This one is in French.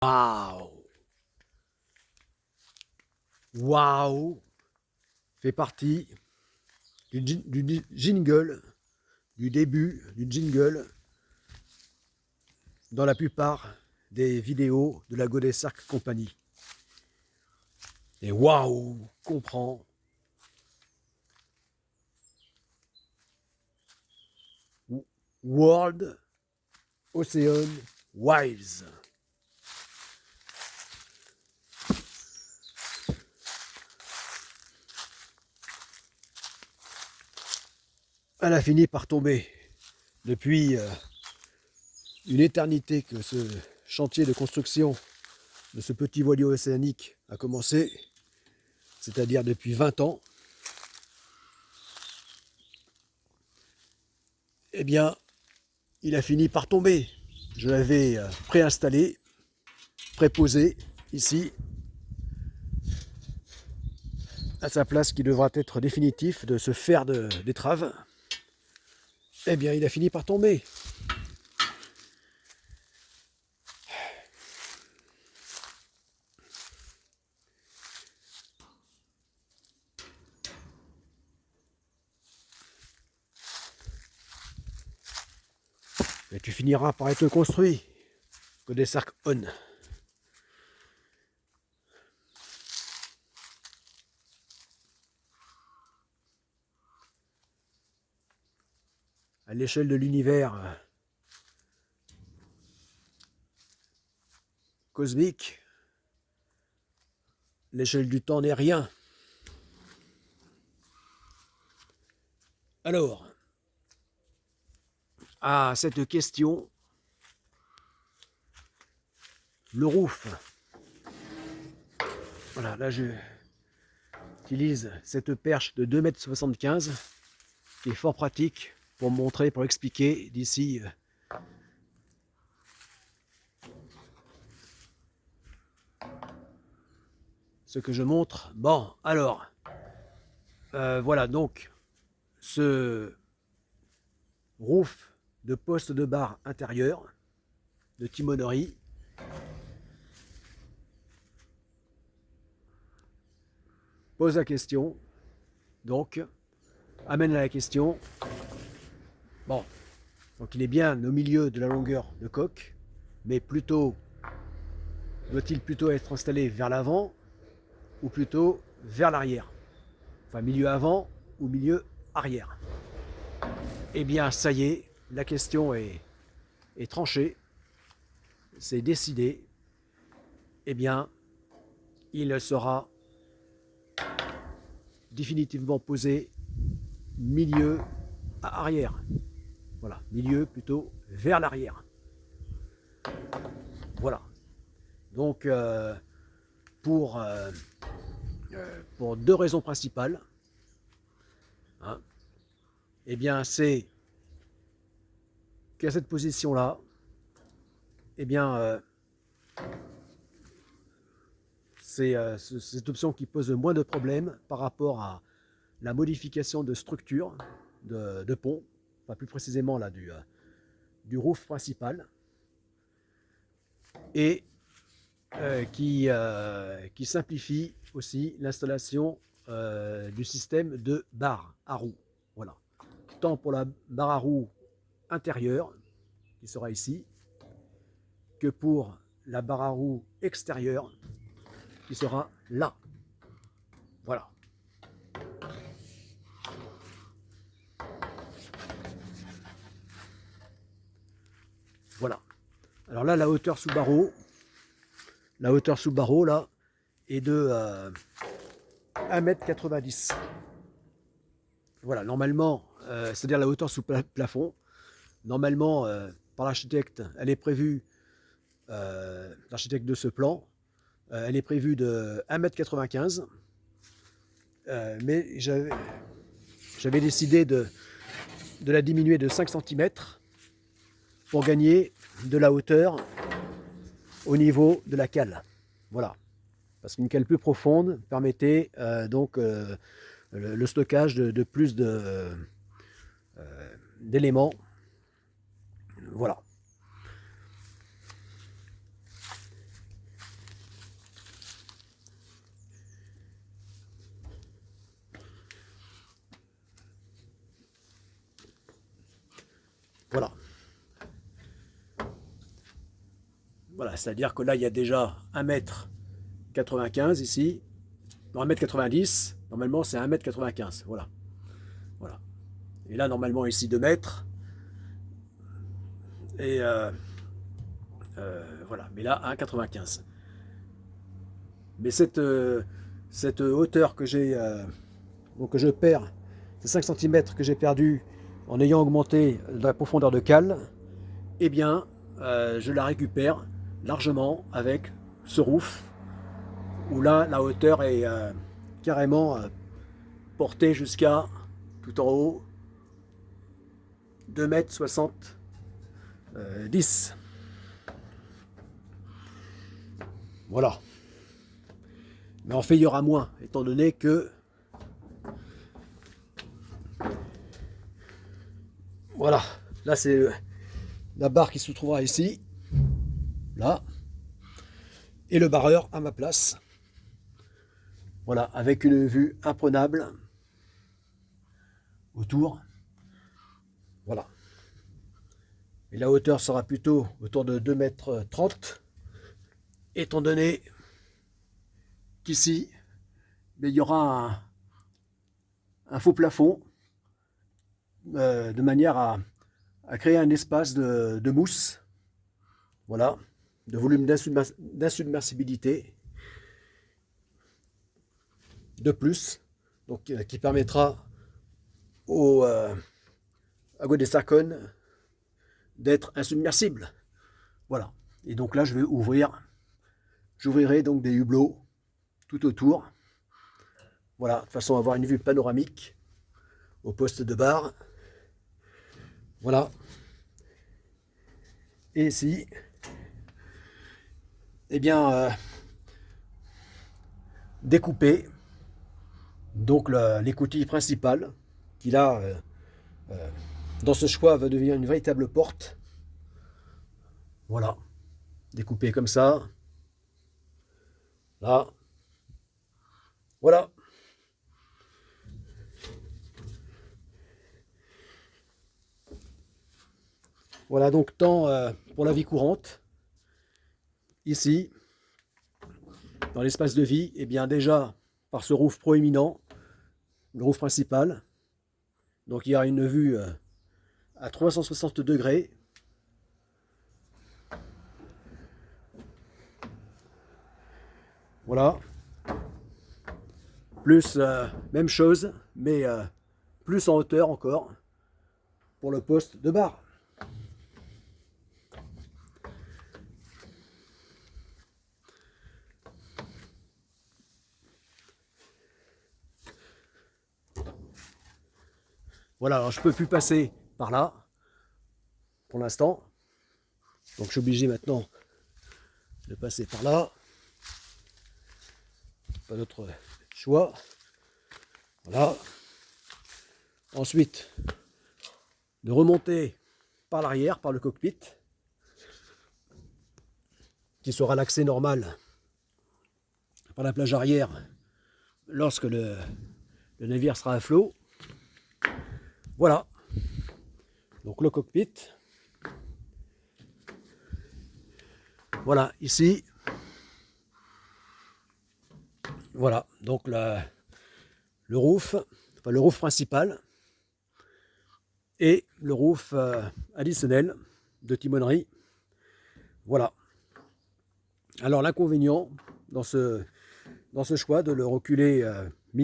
Waouh! Waouh! Fait partie du jingle, du début du jingle dans la plupart des vidéos de la Godet Cirque Company. Et waouh! Comprend World Ocean Wives. Elle a fini par tomber depuis une éternité que ce chantier de construction de ce petit voilier océanique a commencé, c'est-à-dire depuis 20 ans. Eh bien, il a fini par tomber. Je l'avais préinstallé, préposé ici, à sa place qui devra être définitif de ce fer d'étrave. Eh bien, il a fini par tomber. Et tu finiras par être construit. Godet Cirque On. À l'échelle de l'univers cosmique, l'échelle du temps n'est rien. Alors, à cette question, le roof. Voilà, là je utilise cette perche de 2,75 m qui est fort pratique pour montrer, pour expliquer d'ici ce que je montre. Bon, alors, voilà donc ce roof de poste de barre intérieur de timonerie pose la question, donc amène à la question. Bon, donc il est bien au milieu de la longueur de coque, mais plutôt doit-il plutôt être installé vers l'avant ou plutôt vers l'arrière? Enfin, milieu avant ou milieu arrière? Eh bien, ça y est, la question est tranchée, c'est décidé. Eh bien, il sera définitivement posé milieu à arrière. Voilà, milieu plutôt vers l'arrière. Voilà. Donc, pour deux raisons principales, hein, eh bien, c'est qu'à cette position-là, eh bien, c'est cette option qui pose moins de problèmes par rapport à la modification de structure de pont, enfin plus précisément là du roof principal, et qui simplifie aussi l'installation du système de barre à roues. Voilà. Tant pour la barre à roues intérieure, qui sera ici, que pour la barre à roues extérieure, qui sera là. Voilà. Voilà. Alors là, la hauteur sous barreau là, est de 1,90 m. Voilà, normalement, c'est-à-dire la hauteur sous plafond. Normalement, par l'architecte, elle est prévue, l'architecte de ce plan, elle est prévue de 1,95 m. Mais j'avais décidé de la diminuer de 5 cm pour gagner de la hauteur au niveau de la cale. Voilà. Parce qu'une cale plus profonde permettait donc le stockage de plus d'éléments. Voilà. Voilà, c'est-à-dire que là, il y a déjà 1,95 m ici. Non, 1,90 m. Normalement, c'est 1,95 m. Voilà. Voilà. Et là, normalement, ici, 2 mètres. Et voilà. Mais là, 1,95 m. Mais cette hauteur que j'ai, que je perds, ces 5 cm que j'ai perdu en ayant augmenté la profondeur de cale, eh bien, je la récupère largement avec ce roof, où là, la hauteur est carrément portée jusqu'à tout en haut, 2,70 m. Voilà. Mais en fait, il y aura moins, étant donné que voilà, là c'est la barre qui se trouvera ici, là, et le barreur à ma place. Voilà, avec une vue imprenable autour. Voilà. Et la hauteur sera plutôt autour de 2,30 m, étant donné qu'ici, il y aura un faux plafond de manière à créer un espace de mousse, voilà, de volume d'insubmersibilité de plus, donc qui permettra au Agua de Sarcon d'être insubmersible. Voilà. Et donc là, je vais j'ouvrirai donc des hublots tout autour. Voilà, de façon à avoir une vue panoramique au poste de barre. Voilà. Et ici, eh bien, découper donc l'écoutille principale qui là, dans ce choix, va devenir une véritable porte. Voilà, découpé comme ça. Là, voilà. Voilà donc tant pour la vie courante. Ici, dans l'espace de vie, et bien déjà par ce roof proéminent, le roof principal. Donc il y a une vue à 360 degrés. Voilà. Plus, même chose, mais plus en hauteur encore pour le poste de barre. Voilà, alors je ne peux plus passer par là pour l'instant. Donc je suis obligé maintenant de passer par là. Pas d'autre choix. Voilà. Ensuite, de remonter par l'arrière, par le cockpit, qui sera l'accès normal par la plage arrière lorsque le navire sera à flot. Voilà. Donc le cockpit. Voilà, ici. Voilà, donc le roof, enfin le roof principal et le roof additionnel de timonerie. Voilà. Alors l'inconvénient dans ce choix de le reculer